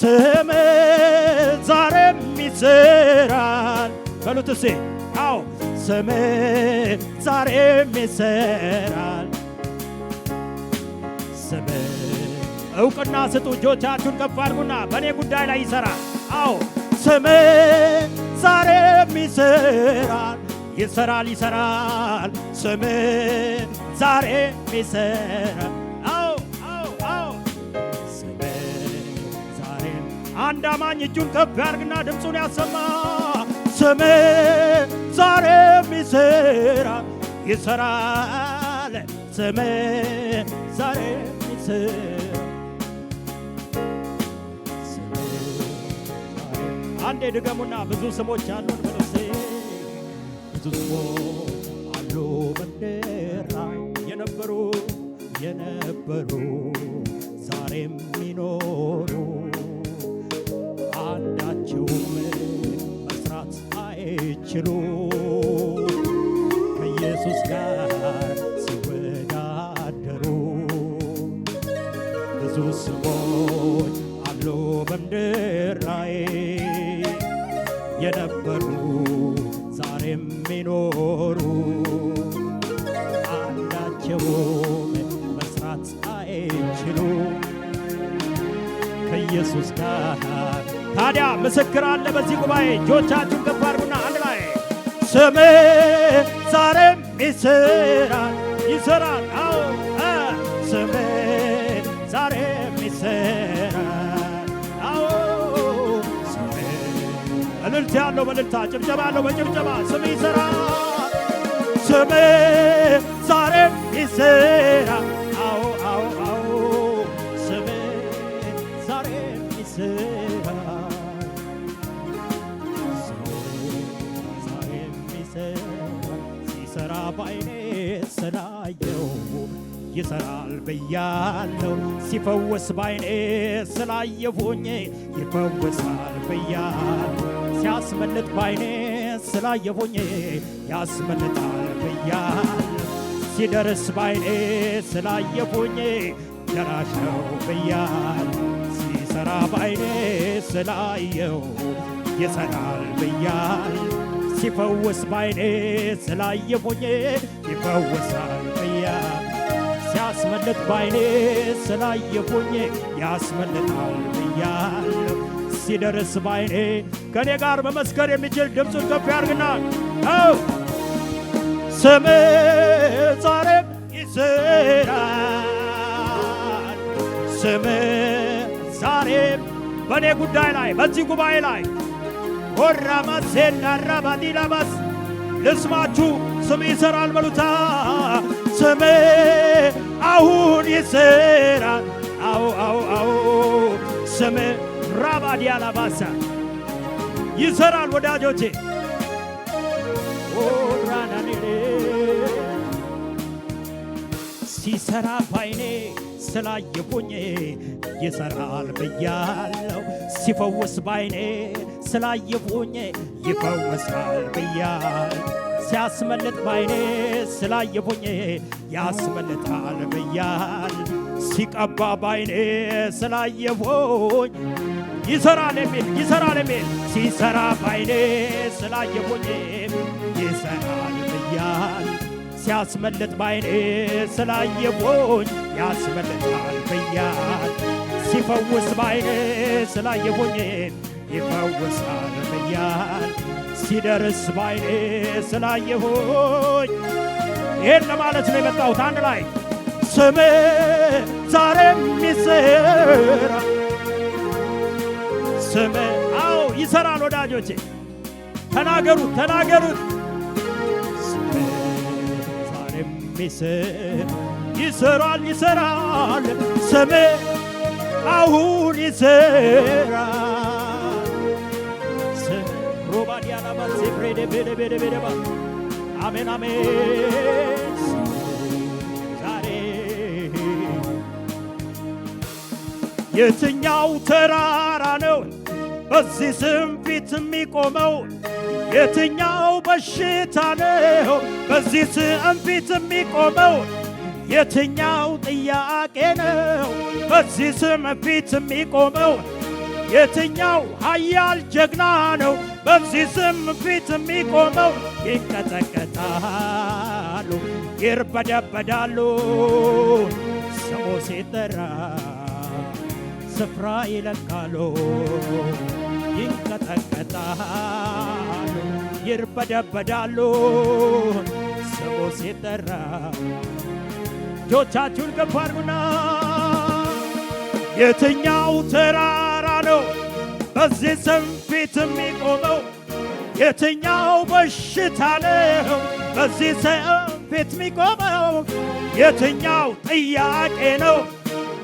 ስም ዛሬም ይሰራል በሉት እስኪ አዎ ስም ዛሬም ይሰራል ስም እውቅና ስጡ እጆቻችሁን ከፍ አድርጉና በእኔ ጉዳይ ላይ ይሰራል አዎ ስም ዛሬም ይሰራል ይሰራል ይሰራል ስም ዛሬም ይሰራል አዎ አዎ አዎ ስም ዛሬም አንድ አማኝ እጁን ከፍ ያድርግና ድምፁን ያሰማ ስም ዛሬም ይሰራል ይሰራል ስም ዛሬም ይሰራል አንዴ ድገሙና ብዙ ስሞች አሉን በለሴ ብዙ ስሞች አሉ በምድር ላይ የነበሩ ዛሬም ሚኖሩ አንዳቸውም መስራት አይችሉ ከኢየሱስ ጋር ሲወዳደሩ ብዙ ስሞች አሉ በምድር ላይ የነበሩ ዛሬም ሚኖሩ አንዳቸውም መስራት አይችሉ ከኢየሱስ ጋር ታዲያ ምስክር አለ በዚህ ጉባኤ እጆቻችሁን ከፍ አድርጉና አንድ ላይ ስም ዛሬም ይሰራል ይሰራል አዎ ስም ዛሬም ይሰራል አዎ ስም እልልታ ያለው በእልልታ ጭብጨባ ያለው በጭብጨባ ስም ይሰራል ስም ዛሬም ይሰራል አዎ አዎ አዎ ስም ዛሬም ይሰራል ስም ዛሬም ይሰራል ሲሰራ ባይኔ ስላየው ይሰራል ብያለው ሲፈወስ ባይኔ ስላየሁኝ ይፈወሳል ብያለው ሲያስመልጥ ባይኔ ስላየሁኝ ያስመልጣል ብያለው ሲደርስ ባይኔ ስላየሁኝ ደራሽ ነው ብያለው ሲሰራ ባይኔ ስላየው ይሰራል ብያለው ሲፈወስ ባይኔ ስላየሁኝ ይፈወሳል ብያለው ሲያስመልጥ ባይኔ ስላየሁኝ ያስመልጣል ብያለሁ ሲደርስ ባይኔ ከኔ ጋር በመስከር የሚችል ድምፁን ከፍ ያድርግና አው ስም ዛሬም ይሰራል ስም ዛሬም በእኔ ጉዳይ ላይ በዚህ ጉባኤ ላይ ወራማሴና ራባዲላባስ ልስማችሁ ስም ይሰራል በሉታ ስም አሁን ይሰራል አዎ አዎ አዎ ስም ራባዲያላባሳ ይሰራል ወዳጆቼ ወራናኔ ሲሰራ ባይኔ ስላየሁኝ ይሰራል ብያለው ሲፈውስ ባይኔ ስላየሁኝ ይፈውሳል ብያለው ሲያስመልጥ ባይኔ ስላየሁኝ ያስመልጣል ብያል ሲቀባ ባይኔ ስላየሁኝ ይሰራል የሚል ሲሰራ ባይኔ ስላየሁኝ ይሰራል ብያል ሲያስመልጥ ባይኔ ስላየሁኝ ያስመልጣል ብያል ሲፈውስ ባይኔ ስላየሁኝ ይፈውሳል ብያል ሲደርስ ባይኔ ስላየሁኝ ይሄን ለማለት ነው የመጣሁት አንድ ላይ ስም ዛሬም ይሰራል ስም አዎ ይሰራል ወዳጆቼ ተናገሩት ስም ዛሬም ይሰራል ስም አሁን ይሰራል ስም ሮባዲያና ማንሴ ፍሬደ ቤደ አሜን አሜን ዛሬ የትኛው ተራራ ነው በዚህ ስም ፊት የሚቆመው የትኛው በሽታ ነው በዚህ ስም ፊት የሚቆመው የትኛው ጥያቄ ነው በዚህ ስም ፊት የሚቆመው የትኛው ኃያል ጀግና ነው በዚህ ስም ፊት የሚቆመው? ይንቀጠቀጣሉ፣ ይርበደበዳሉ፣ ስሙ ሲጠራ ስፍራ ይለቃሉ። ይንቀጠቀጣሉ፣ ይርበደበዳሉ፣ ስሙ ሲጠራ። እጆቻችሁን ከፍ አድርጉና የትኛው ተራራ ነው በዚህ ስም ፊት የሚቆመው? የትኛው በሽታ ነው በዚህ ስም ፊት የሚቆመው? የትኛው ጥያቄ ነው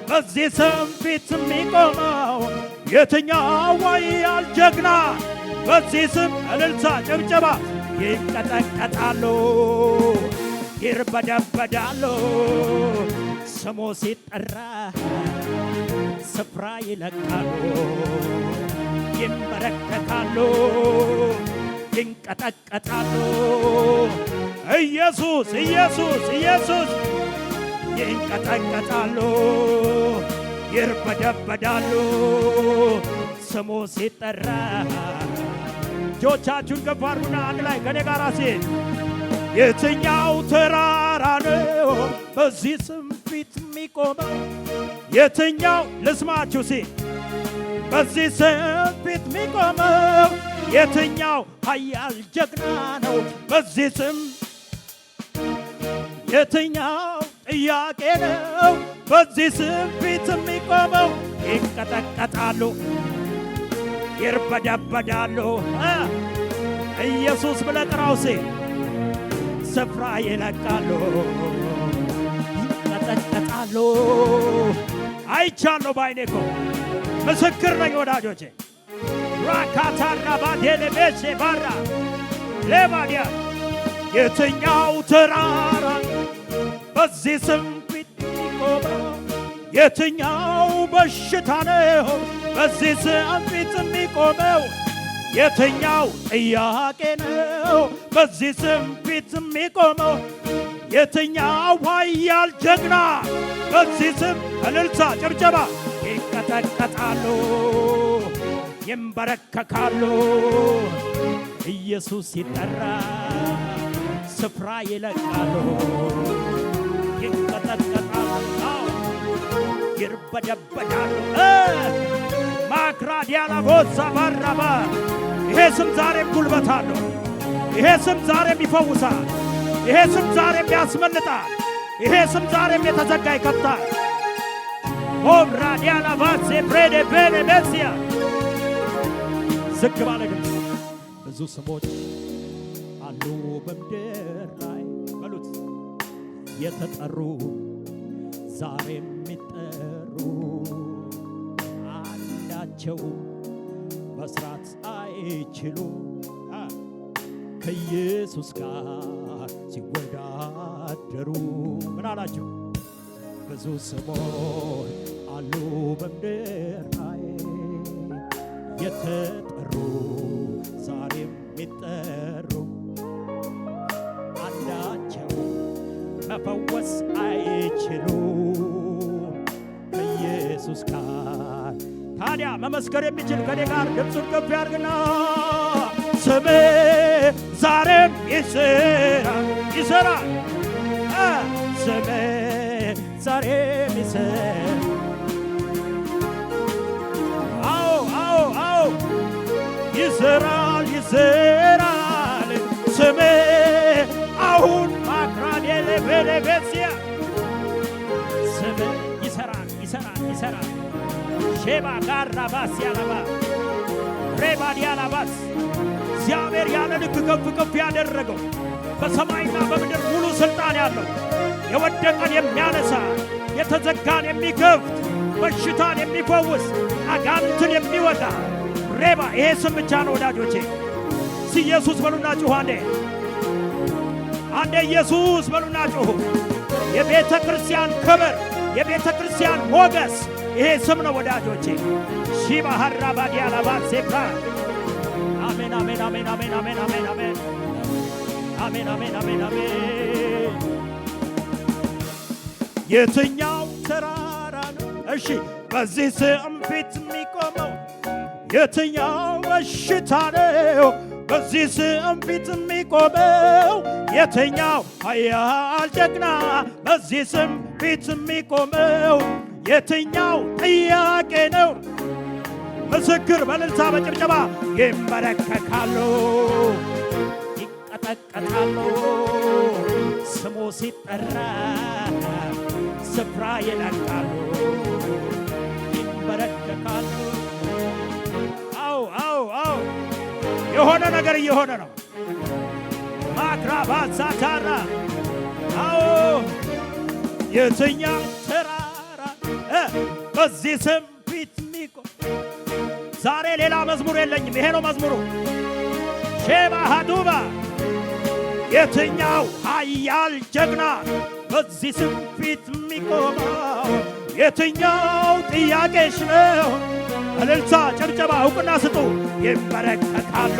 በዚህ ስም ፊት የሚቆመው? የትኛው ኃያል ጀግና በዚህ ስም? እልልታ ጭብጨባ። ይንቀጠቀጣሉ፣ ይርበደበዳሉ፣ ስሙ ሲጠራ ስፍራ ይለቃሉ። ይንበረከካሉ፣ ይንቀጠቀጣሉ። ኢየሱስ ኢየሱስ ኢየሱስ። ይንቀጠቀጣሉ፣ ይርበደበዳሉ፣ ስሙ ሲጠራ። እጆቻችሁን ከፍ አድርጉና አንድ ላይ ከኔ ጋር ሲል የትኛው ተራራ ነው በዚህ ስም ፊት የሚቆመው? የትኛው ልስማችሁ ሲል በዚህ ስም ፊት የሚቆመው? የትኛው ኃያል ጀግና ነው በዚህ ስም? የትኛው ጥያቄ ነው በዚህ ስም ፊት የሚቆመው? ይንቀጠቀጣሉ፣ ይርበደበዳሉ። ኢየሱስ ብለህ ጥራው ሲል ስፍራ ይለቃሉ፣ ይንቀጠቀጣሉ። አይቻለሁ ባይኔ እኮ ምስክር ነኝ ወዳጆቼ። ራካታና ባቴሌቤሴ ባራ ሌባዲያ የትኛው ተራራ በዚህ ስም ፊት የሚቆመው? የትኛው በሽታ ነው በዚህ ስም ፊት የሚቆመው? የትኛው ጥያቄ ነው በዚህ ስም ፊት የሚቆመው? የትኛው ኃያል ጀግና በዚህ ስም? እልልታ ጭብጨባ። ይንቀጠቀጣሉ፣ ይንበረከካሉ፣ ኢየሱስ ሲጠራ ስፍራ ይለቃሉ። ይንቀጠቀጣሉ፣ ይርበደበዳሉ። ማክራዲያላ ቦዛ ባራባ። ይሄ ስም ዛሬም ጉልበት አለው። ይሄ ስም ዛሬም ይፈውሳል። ይሄ ስም ዛሬም ያስመልጣል። ይሄ ስም ዛሬም የተዘጋ ይከፍታል። ኦብራዲያላ ባሴ ብሬደ ቤኔቤሲያ ዝግ ባለ ድምፅ ብዙ ስሞች አሉ በምድር ላይ በሉት የተጠሩ ዛሬም የሚጠሩ አንዳቸው መስራት አይችሉ ከኢየሱስ ጋር ሲወዳደሩ። ምን አላቸው? ብዙ ስሞች አሉ በምድር ላይ የተጠሩ ዛሬም የሚጠሩ አንዳቸው መፈወስ አይችሉ ከኢየሱስ ጋር። ታዲያ መመስከር የሚችል ከኔ ጋር ድምፁን ከፍ ያድርግና ስሜ ዛሬም ይሰራል ይሰራል። ስሜ ዛሬም ይሰራል። አዎ አዎ አዎ ይሰራል ይሰራል። ስሜ አሁን ማክራድ የለበለበሲያ ስሜ ይሰራል ይሰራል ይሰራል። ሼባ ጋራባስ ያለባ ሬባድ ያላባስ እግዚአብሔር ያለ ልክ ከፍ ከፍ ያደረገው በሰማይና በምድር ሙሉ ሥልጣን ያለው የወደቀን የሚያነሳ የተዘጋን የሚከፍት በሽታን የሚፈውስ አጋንንትን የሚወጣ ሬባ ይሄ ስም ብቻ ነው ወዳጆቼ። ኢየሱስ በሉና ጩኹ አንዴ ኢየሱስ በሉና ጩኹ። የቤተ ክርስቲያን ክብር የቤተ ክርስቲያን ሞገስ ይሄ ስም ነው ወዳጆቼ። ሺባ ሀራባዲ አላባት ሴካ አሜን አሜን አሜን አሜን አሜን አሜን አሜን አሜን አሜን አሜን አሜን። የትኛው ተራራ ነው እሺ በዚህ ስም ፊት የሚቆመው? የትኛው በሽታ ነው በዚህ ስም ፊት የሚቆመው? የትኛው ኃያል ጀግና በዚህ ስም ፊት የሚቆመው? የትኛው ጥያቄ ነው? ምስክር በእልልታ በጭብጨባ ይንበረከካሉ፣ ይቀጠቀጣሉ። ስሙ ሲጠራ ስፍራ ይለቃሉ፣ ይንበረከካሉ። አው የሆነ ነገር እየሆነ ነው። ማክራባት ሳታራ አዎ የትኛው ተራራ በዚህ ስም ፊት የሚቆም? ዛሬ ሌላ መዝሙር የለኝም፣ ይሄ ነው መዝሙሩ። ሼባ ሃዱባ የትኛው ኃያል ጀግና በዚህ ስም ፊት የሚቆመው? የትኛው ጥያቄሽ ነው? እልልታ ጭብጨባ እውቅና ስጡ። ይንበረከካሉ፣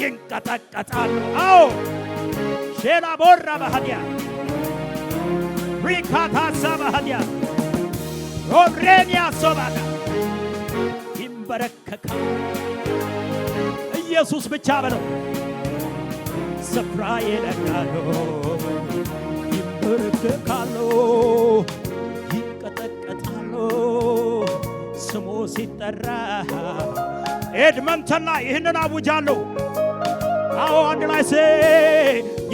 ይንቀጠቀጣሉ። አዎ ሼላ ቦራ ባህዲያ ሪካታሳ ባህዲያ ሮብሬንያ ሶባዳ ይንበረከካሉ። ኢየሱስ ብቻ በለው። ስፍራ ይለቃሉ፣ ይንበረከካሉ፣ ይንቀጠቀጣሉ። ስሙ ሲጠራ ኤድመንተን ላይ ይህንን አውጃለሁ። አዎ አንድ ላይ ሴ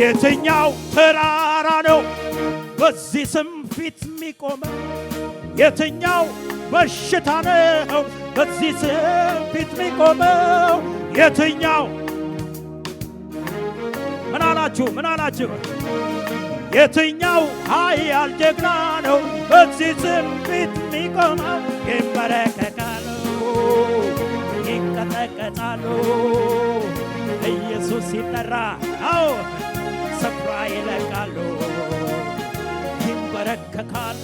የትኛው ተራራ ነው በዚህ ስም ፊት የሚቆመው? የትኛው በሽታ ነው በዚህ ስም ፊት የሚቆመው? የትኛው ምን አላችሁ? ምን አላችሁ? የትኛው ኃያል ጀግና ነው በዚህ ስም ፊት የሚቆመው? ይንበረከካሉ፣ ይንቀጠቀጣሉ። ኢየሱስ ሲጠራ አዎ ስፍራ ይለቃሉ፣ ይንበረከካሉ።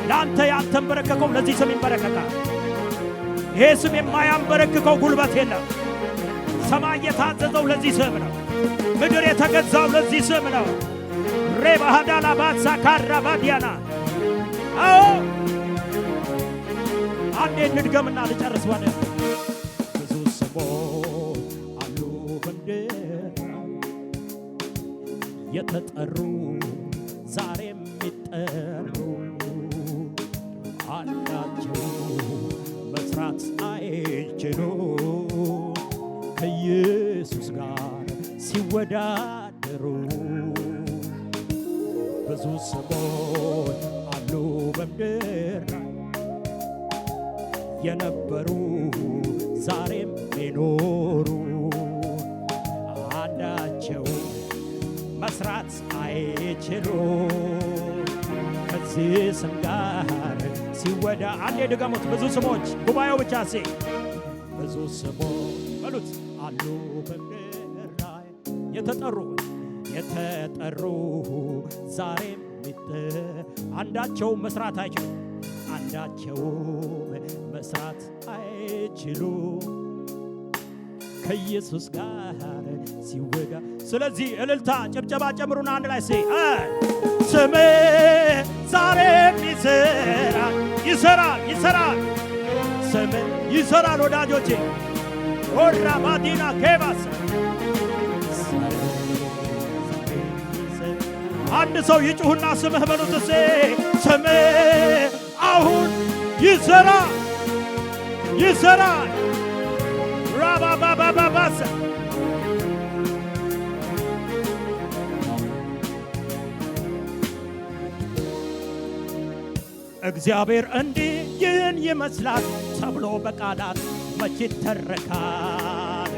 ለአንተ ያልተንበረከከው ለዚህ ስም ይንበረከካል። ይሄ ስም የማያንበረክከው ጉልበት የለም። ሰማይ የታዘዘው ለዚህ ስም ነው። ምድር የተገዛው ለዚህ ስም ነው። ሬባሃዳላ ባሳ ካራባዲያና አዎ አንዴ እንድገምና ልጨርስ። ወደ ብዙ ስሞች አሉ በምድር የተጠሩ ዛሬም የሚጠሩ አንዳቸው መስራት አይችሉ ከኢየሱስ ጋር ሲወዳደሩ። ብዙ ስሞች አሉ በምድር የነበሩ ዛሬም የሚኖሩ አንዳቸው መስራት አይችሉ ከዚህ ስም ጋር ሲወዳ። አንዴ ድገሙት። ብዙ ስሞች ጉባኤው ብቻ ሴ ብዙ ስሞች በሉት አሉ በምድር ላይ የተጠሩ ዛሬም አንዳቸው መስራት አይችሉ አንዳቸው መስራት አይችሉ ከኢየሱስ ጋር ሲወጋ። ስለዚህ እልልታ ጭብጨባ ጨምሩና አንድ ላይ ሴ ስሜ ዛሬም ይሰራል። ስሜ ይሰራል ወዳጆቼ። ኦራ ባዲና ኬባስ አንድ ሰው ይጩህና ስምህ በሉት ሴ ስምህ አሁን ይሰራል። ራባባባባስ እግዚአብሔር እንዲህ ይህን ይመስላል ተብሎ በቃላት መቼ ይተረካል?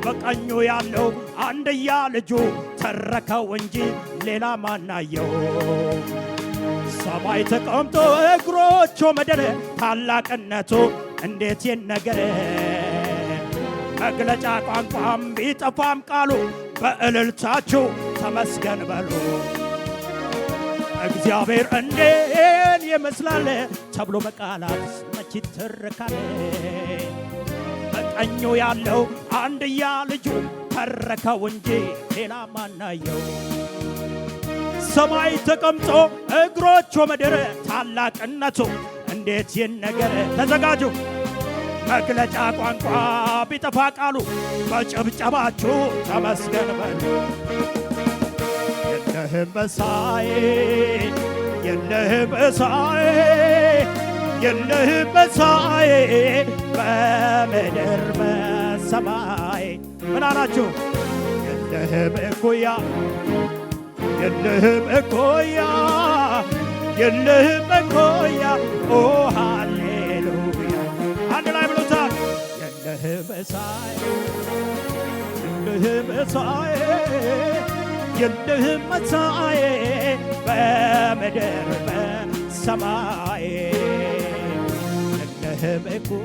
በቀኙ ያለው አንድያ ልጁ ተረከው እንጂ ሌላ ማናየው? ሰማይ ተቀምጦ እግሮቹ ምድር ታላቅነቱ እንዴት ይነገር? መግለጫ ቋንቋም ቢጠፋም ቃሉ በእልልታችሁ ተመስገን በሉ። እግዚአብሔር እንዴት ይመስላል ተብሎ በቃላት መቼ ይተረካል? በቀኙ ያለው አንድያ ልጁ ተረከው እንጂ ሌላ ማናየው? ሰማይ ተቀምጦ እግሮቹ ምድር ታላቅነቱ እንዴት ይነገር ተዘጋጁ መግለጫ ቋንቋ ቢጠፋ ቃሉ በጭብጨባችሁ ተመስገን በሉ የለህም መሳይ የለህም መሳይ የለህም መሳይ በምድር በሰማይ ምን አላችሁ የለህም እኩያ የለህም እኩያ የለህም እኩያ ኦ ሃሌሉያ አንድ ላይ ብሉታል የለህም መሳይ የለህም መሳይ የለህም መሳይ በምድር በሰማይ የለህም እኩያ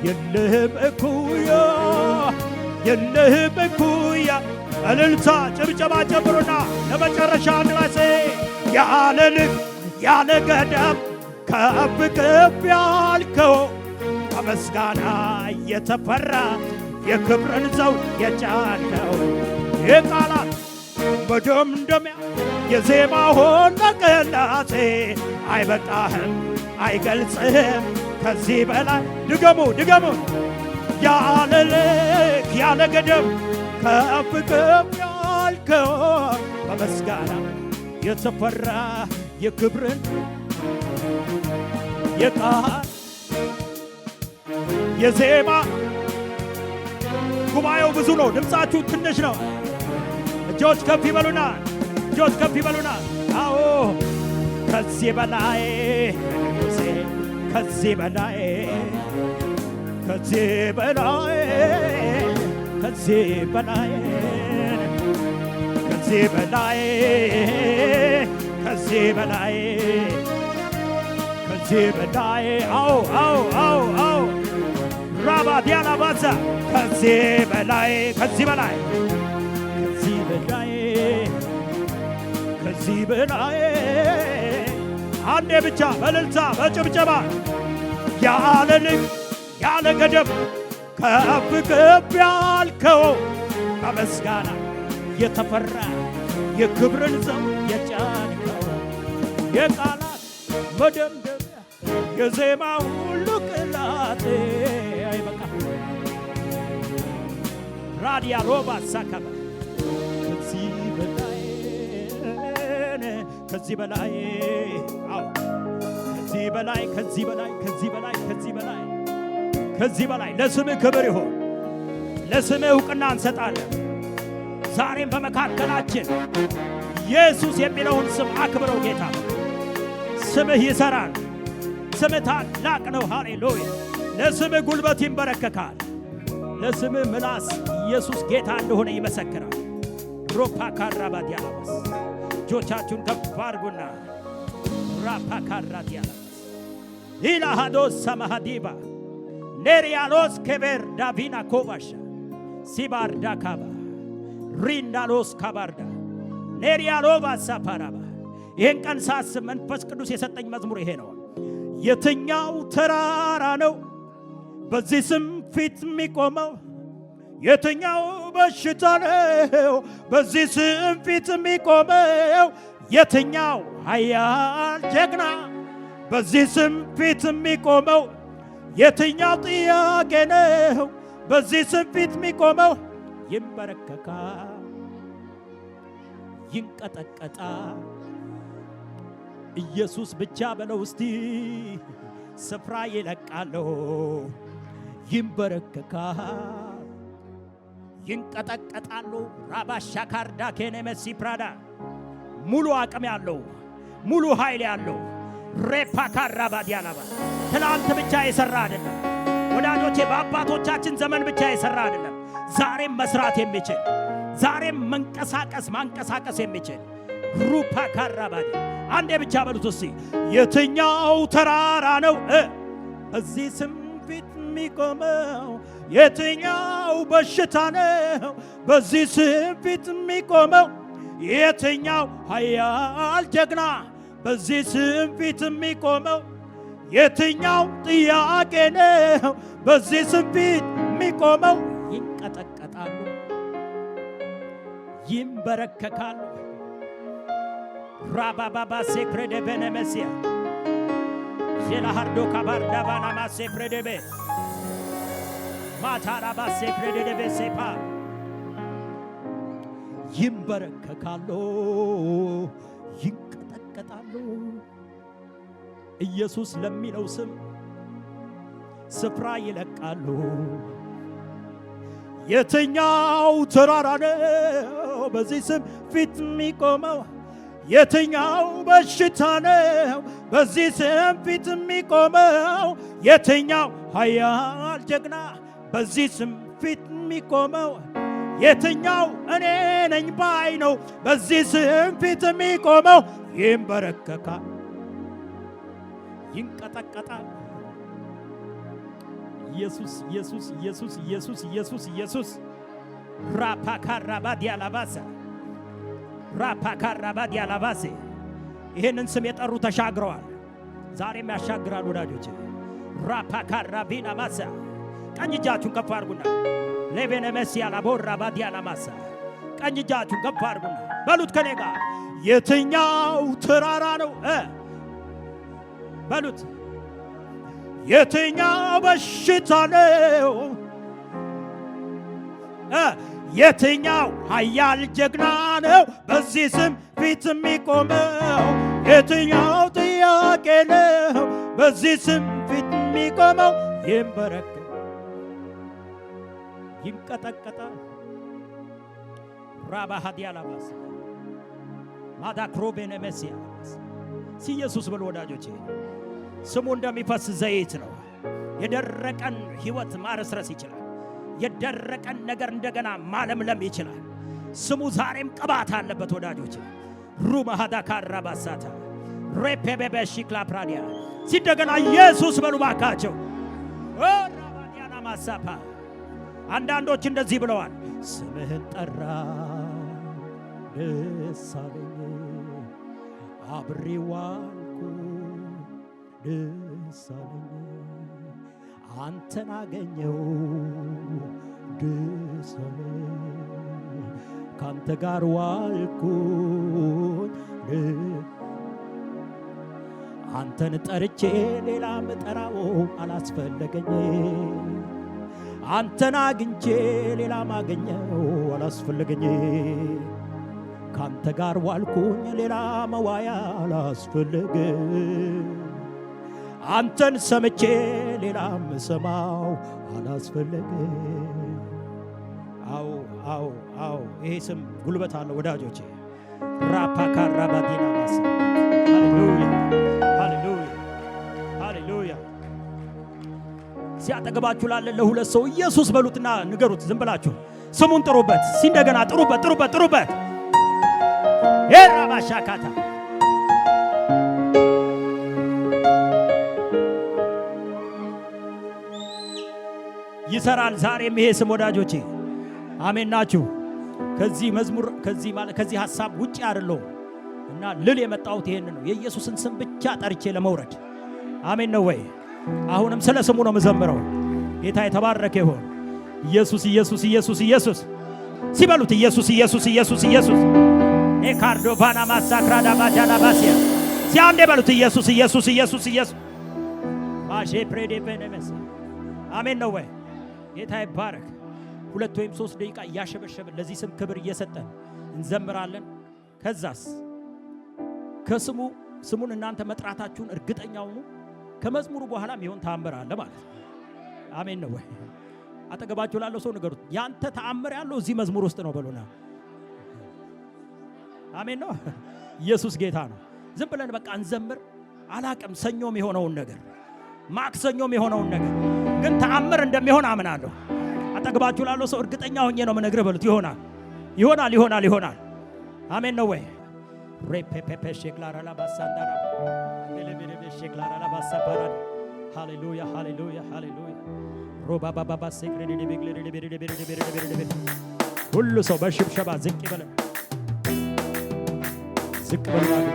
የለህም እኩያ የለህም እኩያ እልልታ ጭብጨባ ጨምሩና ለመጨረሻ አንድ ላይ ያለ ልክ ያለ ገደብ ከፍ ከፍ ያልከው በምስጋና የተፈራ የክብርን ዘውድ የጫንከው የቃላት መደምደሚያ የዜማ ሆነ ቅላሴ አይበቃህም አይገልጽህም ከዚህ በላይ ድገሙ ያለ ልክ ያለ ገደብ ከፍ ከፍ ያልከው በምስጋና የተፈራ የክብርን የቃል የዜማ ጉባኤው ብዙ ነው ድምፃችሁ ትንሽ ነው እጆች ከፍ ይበሉና አዎ ከዚህ በላይ ከዚህ በላይ ከዚህ በላይ ከዚህ በላይ ከዚህ በላይ ከዚህ በላይ ከዚህ በላይ አው ራባ ዲያላ ባዛ ከዚህ በላይ ከዚህ በላይ ከዚህ በላይ ከዚህ በላይ አንዴ ብቻ በእልልታ በጭብጨባ ያለ ልክ ያለ ገደብ ከፍ ከፍ ያልከው በምስጋና የተፈራ የክብርን ዘውድ የጫንከው የቃላት መደምደሚያ የዜማ ሁሉ ቅላጤ አይበቃ ራዲያ ሮባ ሳካባ ከዚህ በላይ አው ከዚህ በላይ ከዚህ በላይ ከዚህ በላይ ከዚህ በላይ ከዚህ በላይ ለስምህ ክብር ይሁን ለስምህ ዕውቅና እንሰጣለን ዛሬም በመካከላችን ኢየሱስ የሚለውን ስም አክብረው ጌታ ስምህ ይሰራል ስምህ ታላቅ ነው ሃሌሉያ ለስምህ ጉልበት ይንበረከካል ለስምህ ምላስ ኢየሱስ ጌታ እንደሆነ ይመሰክራል ሮፓ ካራባት ያላስ እጆቻችሁን ከፍ አድርጉና ራፓ ካራት ያላስ ኢላሃዶስ ሰማሃዲባ ኔሪያሎስ ከበር ዳቪና ኮባሻ ሲባር ዳካባ ሪንዳሎስ ካባርዳ ኔሪያሎባ ሳፓራባ ይህን ቀን ሳስብ መንፈስ ቅዱስ የሰጠኝ መዝሙር ይሄ ነው የትኛው ተራራ ነው በዚህ ስም ፊት የሚቆመው የትኛው በሽታ ነው በዚህ ስም ፊት የሚቆመው የትኛው ኃያል ጀግና በዚህ ስም ፊት የሚቆመው የትኛው ጥያቄ ነው በዚህ ስም ፊት የሚቆመው ይንበረከካል ይንቀጠቀጣል ኢየሱስ ብቻ በለው እስቲ ስፍራ ይለቃለሁ ይንበረከካል ይንቀጠቀጣሉ ራባሻ ካርዳ ከነመሲ ፕራዳ ሙሉ አቅም ያለው ሙሉ ኃይል ያለው ሬፓ ካራባ ዲያላባ ትላንት ብቻ የሰራ አይደለም ወዳጆቼ በአባቶቻችን ዘመን ብቻ የሰራ አይደለም ዛሬም መስራት የሚችል ዛሬም ማንቀሳቀስ የሚችል ሩፓ ካራባ አንዴ ብቻ በሉት እስቲ የትኛው ተራራ ነው እዚህ ስም ፊት የሚቆመው የትኛው በሽታ ነው በዚህ ስም ፊት የሚቆመው የትኛው ኃያል ጀግና በዚህ ስም ፊት የሚቆመው የትኛው ጥያቄ ነው በዚህ ስም ፊት የሚቆመው ይንቀጠቀጣሉ ይንበረከካሉ ራባባባ ሴክሬደ በነመሲያ ዜላ ሃርዶ ካባር ዳባና ማሴ ፍሬደቤ ማታራ ባሴ ፍሬደቤ ሴፓ ይንበረከካሉ ይንቀጠቀጣሉ። ኢየሱስ ለሚለው ስም ስፍራ ይለቃሉ። የትኛው ተራራ ነው በዚህ ስም ፊት የሚቆመው? የትኛው በሽታ ነው በዚህ ስም ፊት የሚቆመው? የትኛው ኃያል ጀግና በዚህ ስም ፊት የሚቆመው? የትኛው እኔ ነኝ ባይ ነው በዚህ ስም ፊት የሚቆመው? ይንበረከካል ይንቀጠቀጣል። ኢየሱስ ኢየሱስ ኢየሱስ ኢየሱስ ኢየሱስ ኢየሱስ ራፓካራባዲያላባሳ ራፓካራባዲያላባሴ ይሄንን ስም የጠሩ ተሻግረዋል። ዛሬም ያሻግራል ወዳጆች። ራፓካራቢና ማሳ ቀኝ እጃችሁን ከፍ አድርጉና ለቤነመሲያ ላቦራ ባዲያላ ማሳ ቀኝ እጃችሁን ከፍ አድርጉና በሉት ከኔ ጋር የትኛው ተራራ ነው በሉት። የትኛው በሽታ ነው? የትኛው ኃያል ጀግና ነው በዚህ ስም ፊት የሚቆመው? የትኛው ጥያቄ ነው በዚህ ስም ፊት የሚቆመው? ይንበረከካል ይንቀጠቀጣል። ራባሃዲያላባስ ማዳክሮቤነ መሲያስ ኢየሱስ ብሎ ወዳጆቼ ስሙ እንደሚፈስ ዘይት ነው። የደረቀን ሕይወት ማረስረስ ይችላል። የደረቀን ነገር እንደገና ማለምለም ይችላል። ስሙ ዛሬም ቅባት አለበት ወዳጆቼ። ሩማሃዳ ካራባሳታ ሬፔቤቤ ሺክላ ፕራዲያ ሲደገና ኢየሱስ በሉ ባካቸው። ራባዲያና ማሳፓ አንዳንዶች እንደዚህ ብለዋል። ስምህን ጠራ ደስ አለኝ አብሬዋልኩ ደስ አለኝ አንተን አገኘው ደስ አለኝ ካንተ ጋር ዋልኩኝ አንተን ጠርቼ ሌላ ምጠራው አላስፈለገኝ አንተን አግኝቼ ሌላ ማገኘው አላስፈለገኝ ካንተ ጋር ዋልኩኝ ሌላ መዋያ አላስፈለገ አንተን ሰምቼ ሌላ ምሰማው አላስፈለገ። አው አው አው ይሄ ስም ጉልበት አለው ወዳጆቼ። ራፓካራባዲና ማስ ሃሌሉያ ሃሌሉያ ሃሌሉያ። ሲያጠገባችሁ ላለ ለሁለት ሰው ኢየሱስ በሉትና ንገሩት። ዝም ብላችሁ ስሙን ጥሩበት። ሲንደገና ጥሩበት ጥሩበት ጥሩበት። ኤራባሻካታ ይሰራል ዛሬም ይሄ ስም ወዳጆቼ። አሜን ናችሁ። ከዚህ መዝሙር ከዚህ ሐሳብ ውጪ አይደለም እና ልል የመጣሁት ይሄን ነው። የኢየሱስን ስም ብቻ ጠርቼ ለመውረድ አሜን ነው ወይ? አሁንም ስለ ስሙ ነው መዘምረው። ጌታ የተባረከ ይሁን። ኢየሱስ ኢየሱስ ኢየሱስ ኢየሱስ ሲበሉት ኢየሱስ ኢየሱስ ኢየሱስ ኢየሱስ ኤካርዶ ባና ማሳክራዳ ባጃላ ባሲያ ሲያንዴ በሉት ኢየሱስ ኢየሱስ ኢየሱስ ኢየሱስ ማሼ ፕሬዴ በነመስ አሜን ነው ወይ? ጌታ ይባረክ። 2 ወይም 3 ደቂቃ እያሸበሸብን ለዚህ ስም ክብር እየሰጠን እንዘምራለን። ከዛስ ስሙን እናንተ መጥራታችሁን እርግጠኛ ሁኑ። ከመዝሙሩ በኋላም ይሁን ተአምር አለ ማለት ነው። አሜን ነው ወይ? አጠገባችሁ ላለው ሰው ንገሩት፣ ያንተ ተአምር ያለው እዚህ መዝሙር ውስጥ ነው በሉና። አሜን ነው። ኢየሱስ ጌታ ነው። ዝም ብለን በቃ እንዘምር። አላቅም ሰኞም የሆነውን ነገር ማክሰኞም የሆነውን ነገር ግን ተአምር እንደሚሆን አምናለሁ። አጠገባችሁ ላለው ሰው እርግጠኛ ሆኜ ነው መነግርህ በሉት። ይሆናል ይሆናል ይሆናል ይሆናል። አሜን ነው ወይ? ሬፔፔፔ ሼክላራላ ባሳንዳራ ለለበለበ ሼክላራላ ባሳባራ ሃሌሉያ ሃሌሉያ ሃሌሉያ ሮባ ባባ ሴክሬዲ ቢግሌዲ ቢሪዲ ሁሉ ሰው በሽብሸባ ዝቅ ይበል ዝቅ በል።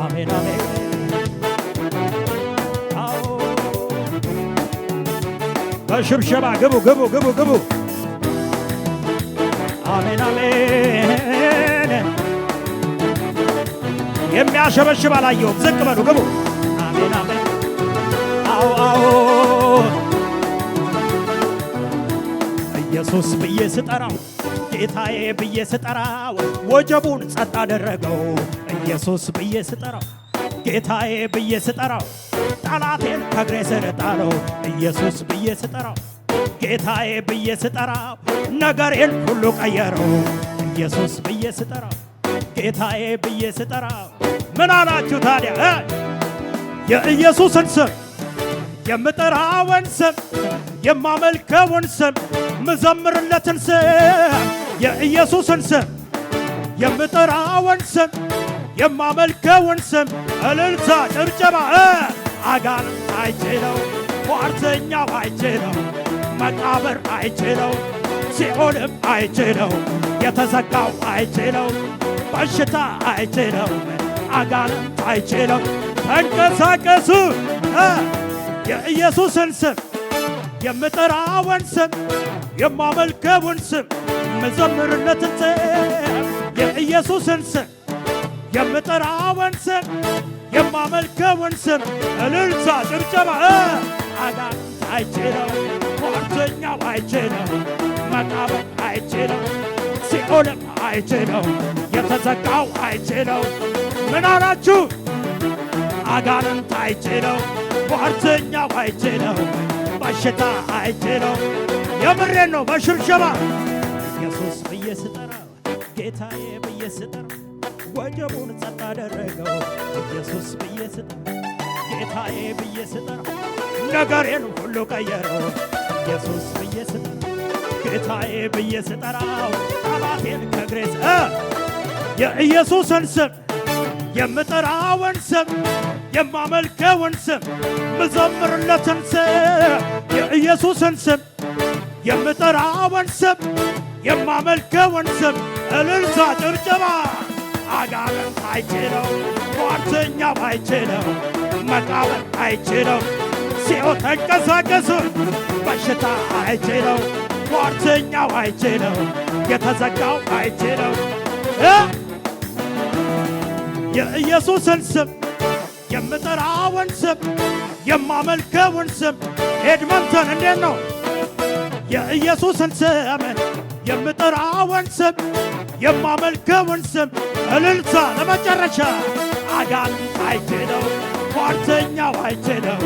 አሜን አሜን። አዎ በሽብሸባ ግቡ ግቡ ግቡ ግቡ። አሜን አሜን። የሚያሸበሽብ አላየሁም። ዝቅ በሉ ግቡ። አሜን አሜን አዎ አዎ ኢየሱስ ብዬ ስጠራው ጌታዬ ብዬ ስጠራው ወጀቡን ጸጥ አደረገው ኢየሱስ ብዬ ስጠራው ጌታዬ ብዬ ስጠራው ጠላቴን ከእግሬ ስር ጣለው ኢየሱስ ብዬ ስጠራው ጌታዬ ብዬ ስጠራው ነገሬን ሁሉ ቀየረው ኢየሱስ ብዬ ስጠራው ጌታዬ ብዬ ስጠራው ምን አላችሁ ታዲያ የኢየሱስን ስም የምጠራውን ስም የማመልከውን ስም ምዘምርለትን ስም የኢየሱስን ስም የምጠራውን ስም የማመልከውን ስም እልልታ ጭብጨባ አጋንንት አይችለው ሟርተኛው አይችለው መቃብር አይችለው ሲኦልም አይችለው የተዘጋው አይችለው በሽታ አይችለው አጋንንት አይችለው ተንቀሳቀሱ የኢየሱስን ስም የምጠራውን ስም የማመልከውን ስም ምዘምርለትን ስም የኢየሱስን ስም የምጠራውን ስም የማመልከውን ስም እልልታ ጭብጨባ አጋንንት አይችለው ሟርተኛው አይችለው መቃብር አይችለው ሲኦልም አይችለው የተዘጋው አይችለው ምን አላችሁ አጋንንት አይችለው ሟርተኛው አይችለው በሽታ አይችለው የምሬን ነው በሽብሸባ ኢየሱስ ብዬ ስጠራው ጌታዬ ብዬ ስጠራው ወጀቡን ጸጥ አደረገው ኢየሱስ ብዬ ስጠራው ጌታዬ ብዬ ስጠራው ነገሬን ሁሉ ቀየረው ኢየሱስ ብዬ ስጠራው ጌታዬ ብዬ ስጠራው ጠላቴን ከእግሬ የኢየሱስን ስም የምጠራውን ስም የማመልከውን ስም ምዘምርለትን ስም የኢየሱስን ስም የምጠራውን ስም የማመልከውን ስም እልልታ ጭብጨባ አጋንንት አይችለው ሟርተኛው አይችለው መቃብር አይችለው ሲኦል ተንቀሳቀሱ በሽታ አይችለው ሟርተኛው አይችለው የተዘጋው አይችለው የኢየሱስን ስም የምጠራውን ስም የማመልከውን ስም ኤድመንተን እንዴት ነው የኢየሱስን ስም የምጠራውን ስም የማመልከውን ስም እልልታ ለመጨረሻ አጋንንት አይችለው ሟርተኛው አይችለው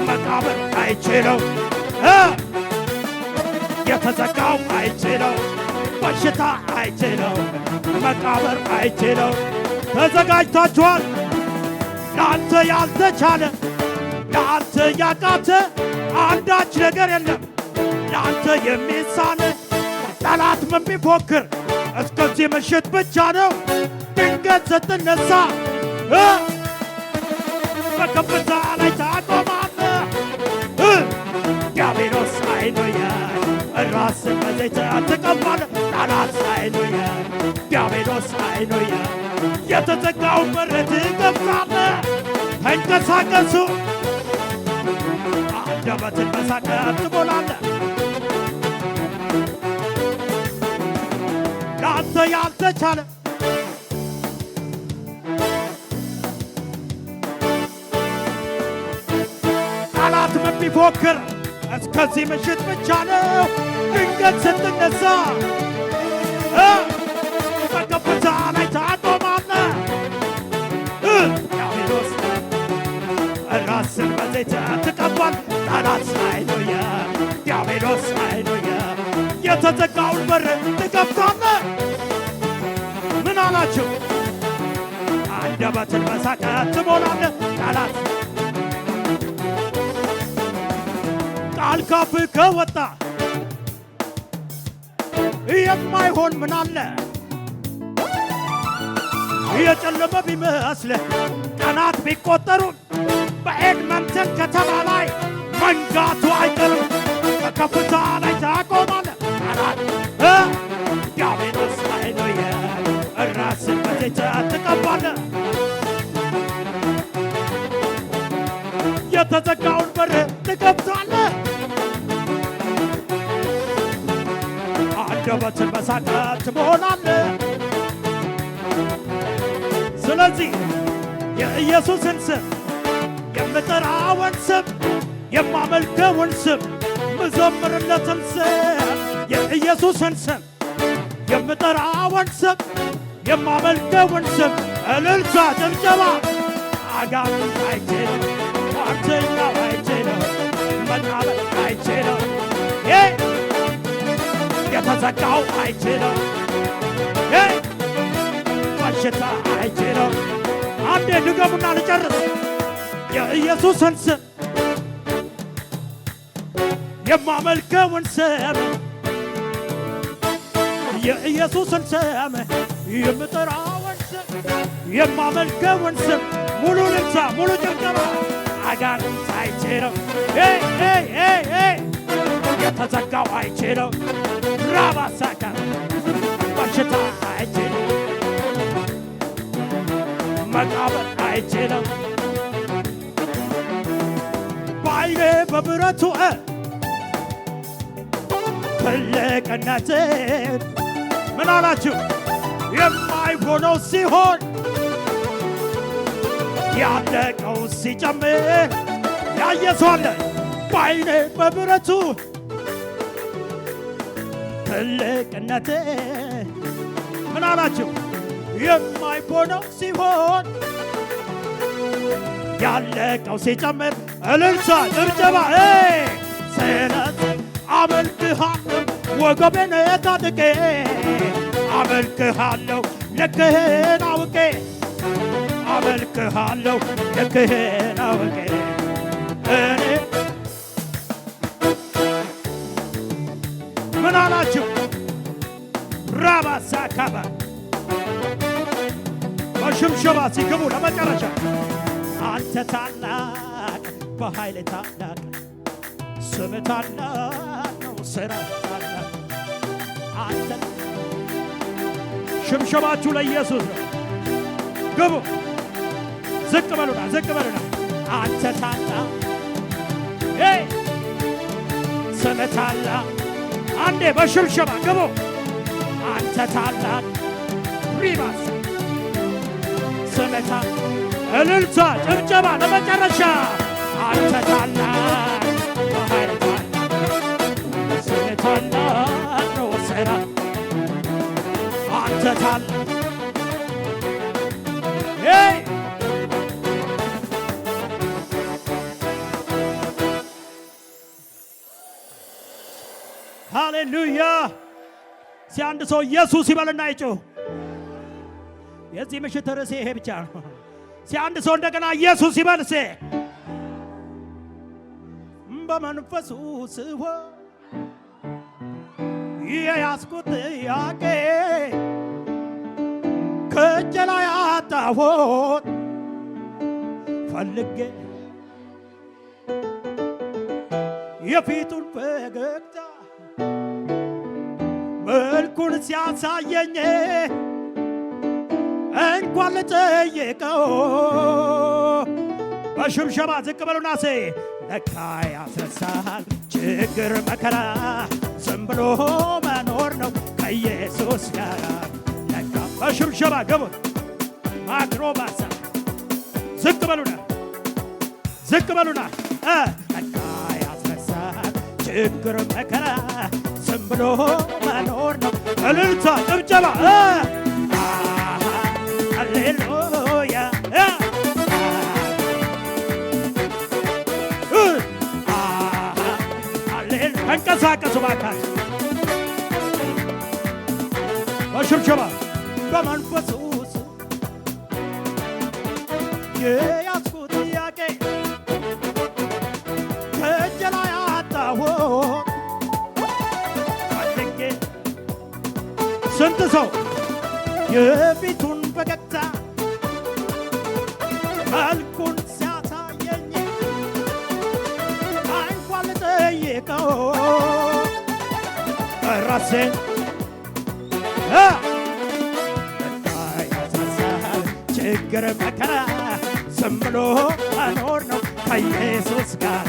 መቃብር አይችለው የተዘጋው አይችለው በሽታ አይችለው መቃብር አይችለው ተዘጋጅታችኋል ለአንተ ያልተቻለ ለአንተ ያቃተ አንዳች ነገር የለም ለአንተ የሚሳነ ጠላት ምን ቢፎክር እስከዚህ ምሽት ብቻ ነው ድንገት ስትነሳ በከፍታ ላይ ታቆማለህ ዲያብሎስ አይኖያል ራስን በዘይት ትቀባለህ ጠላት አይኖያል ዲያብሎስ አይኖያል የተዘጋውን በር ትከፍታለህ ተንቀሳቀሱ አንደበትን በሳቅ ትሞላለህ ለአንተ ያልተቻለ ጠላት ምን ቢፎክር እስከዚህ ምሽት ብቻ ነው ድንገት ስትነሳ በከፍታ ላይ ታቆማለህ ዲያብሎስ ራስን በዘይት ትቀባል ጠላት አይኖየ ዲያብሎስ አይኖየ የተዘጋውን በር ትከፍታለህ ምን አላችሁ አንደበትን በሳቅ ትሞላለህ ጠላት ቃል ካፍህ ከወጣ የማይሆን ምን አለ የጨለመ ቢመስልህ ቀናት ቢቆጠሩ በኤድመንተን ከተማ ላይ መንጋቱ አይቀርም በከፍታ ላይ ታቆማለህ ጠላት ዲያብሎስ አይኖየ ራስን በዘይት ትቀባለህ የተዘጋውን በር ትከፍታለህ አንደበትን በሳቅ ትሞላለህ ስለዚህ የኢየሱስን ስም የምጠራውን ስም የማመልከውን ስም ምዘምርለትን ስም የኢየሱስን ስም የምጠራውን ስም የማመልከውን ስም እልልታ ጭብጨባ አጋንንት አይችልም ሟርተኛው አይችልም መቃብር አይችልም የተዘጋው አይችልም በሽታ አይችልም። አንዴ ድገሙና ልጨርስ። የኢየሱስን ስም የማመልከውን ስም የኢየሱስን ስም የምጠራውን ስም የማመልከውን ስም ሙሉ ልልታ ሙሉ ጭብጨባ አጋንንት አይችልም የተዘጋው አይችልም ራባሳካ በሽታ አይችልም መቃብር አይችልም በኃይሌ በብረቱ ትልቅነትን ምን አላችሁ የማይሆነው ሲሆን ያለቀው ሲጨምር ያየ ሰው አለ በኃይሌ በብረቱ ትልቅነትን ምን አላችሁ የማይሆነው ሲሆን ያለቀው ሲጨምር እልልታ ጭብጨባ ስለዚህ አመልክሃለሁ ወገቤን ታጥቄ አመልክሃለሁ ልክህን አውቄ አመልክሃለሁ ልክህን አውቄ እኔ ምን አላችሁ ራባሳ ካባ በሽምሸባ ሲገቡ ለመጨረሻ አንተ ታላቅ በኃይል ታላቅ ስም ታላቅ ነው ሥራ ታላቅ አንተ ሽምሸባችሁ ለኢየሱስ ነው ግቡ ዝቅ በሉና አንተ ታላቅ ስም ታላቅ አንዴ በሽምሸባ ግቡ አንተ ታላቅ ሪባስ ስምታ እልልታ ጭብጨባ ለመጨረሻ አንተ ታላቅ በኃይል ታላቅ ስም ታላቅ ነው ሥራ አንተ ታላቅ ሃሌሉያ ሲያንድ ሰው ኢየሱስ ይበልና ይጮህ የዚህ ምሽት ርዕሴ ይሄ ብቻ ነው ሲያንድ ሰው እንደገና ኢየሱስ ይበልሴ በመንፈሱ ስሆ የያዝኩት ጥያቄ ከእጄ ላይ አጣሁት ፈልጌ የፊቱን ፈገግታ መልኩን ሲያሳየኝ እንኳን ልጠይቀው በሽምሸባ ዝቅ በሉና ሴ ለካ ያስረሳል ችግር መከራ ዝም ብሎ መኖር ነው ከኢየሱስ ጋር ለካ በሽምሸባ ገቡት ማክሮባሳ ዝቅ በሉና ለካ ያስረሳል ችግር መከራ ዝም ብሎ መኖር ነው እልልታ ጭብጨባ ሃሌሉያ ተንቀሳቀሱ ባካችሁ በሽብሸባ በመንፈሱ የያዝኩት ጥያቄ ከእጄ ላይ አጣሁት ፈልጌ ስንት ሰው የፊቱን ፈገግታ መልኩን ሲያሳየኝ እንኳን ልጠይቀው ራሴን ያሳሳል ችግር መከራ ዝም ብሎ መኖር ነው ከኢየሱስ ጋር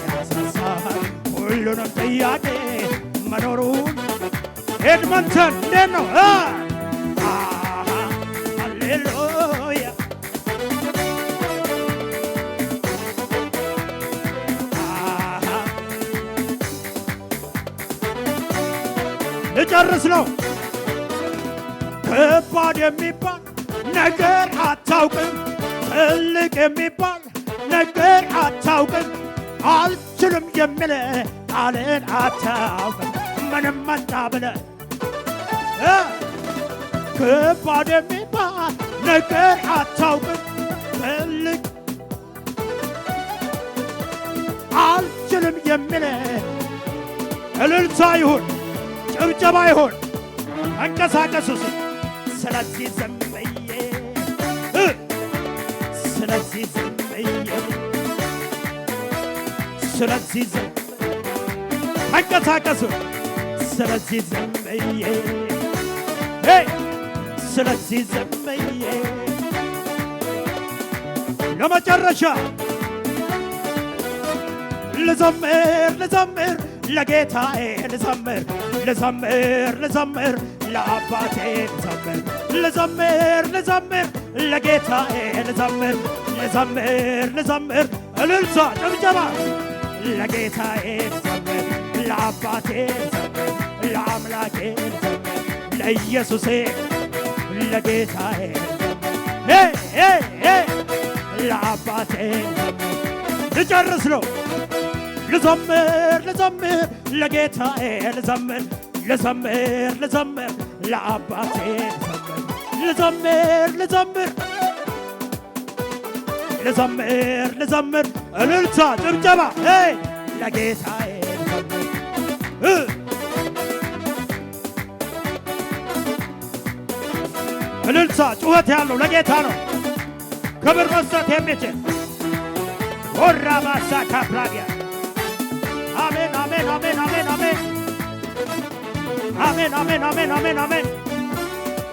ያሳሳል ሁሉንም ጥያቄ መኖሩን ኤድመንተን እንዴት ነው? ሃሌሉያ ልጨርስ ነው። ከባድ የሚባል ነገር አታውቅም፣ ትልቅ የሚባል ነገር አታውቅም፣ አልችልም የሚል ቃልን አታውቅም። ምንም መጣ ብለህ ከባድ የሚባል ነገር አታውቅም፣ ትልቅ አልችልም የሚል እልልታ ይሁን ጭብጨባ ይሁን አንቀሳቀሱ። ስለዚህ ዝም ብዬ ስለዚህ ዝም ብዬ ስለዚህ ዝም አንቀሳቀሱ። ስለዚህ ዝም ብዬ ስለዚህ ዝም ብዬ ለመጨረሻ ልዘምር ልዘምር ለጌታዬ ልዘምር ልዘምር ልዘምር ለአባቴ ልዘምር ልዘምር ልዘምር ለጌታዬ ልዘምር ልዘምር ልዘምር እልልታ ጭብጨባ ለጌታዬ ልዘምር ለአባቴ ልዘምር ለአምላኬ ልዘምር ለኢየሱሴ ለጌታዬ ለአባቴ ልጨርስ ነው። ልዘምር ልዘምር ለጌታዬ ልዘምር ልዘምር ልዘምር ለአባቴ ልዘምር ልዘምር ልዘምር ልዘምር እልልታ ጭብጨባ ለጌታዬ ልዘምር እልልታ ጩኸት ያለው ለጌታ ነው። ክብር መስጠት የሚችል ወራ ማሳ ካፕራጊያ አሜን አሜን አሜን አሜን አሜን አሜን አሜን አሜን አሜን አሜን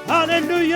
ሃሌሉያ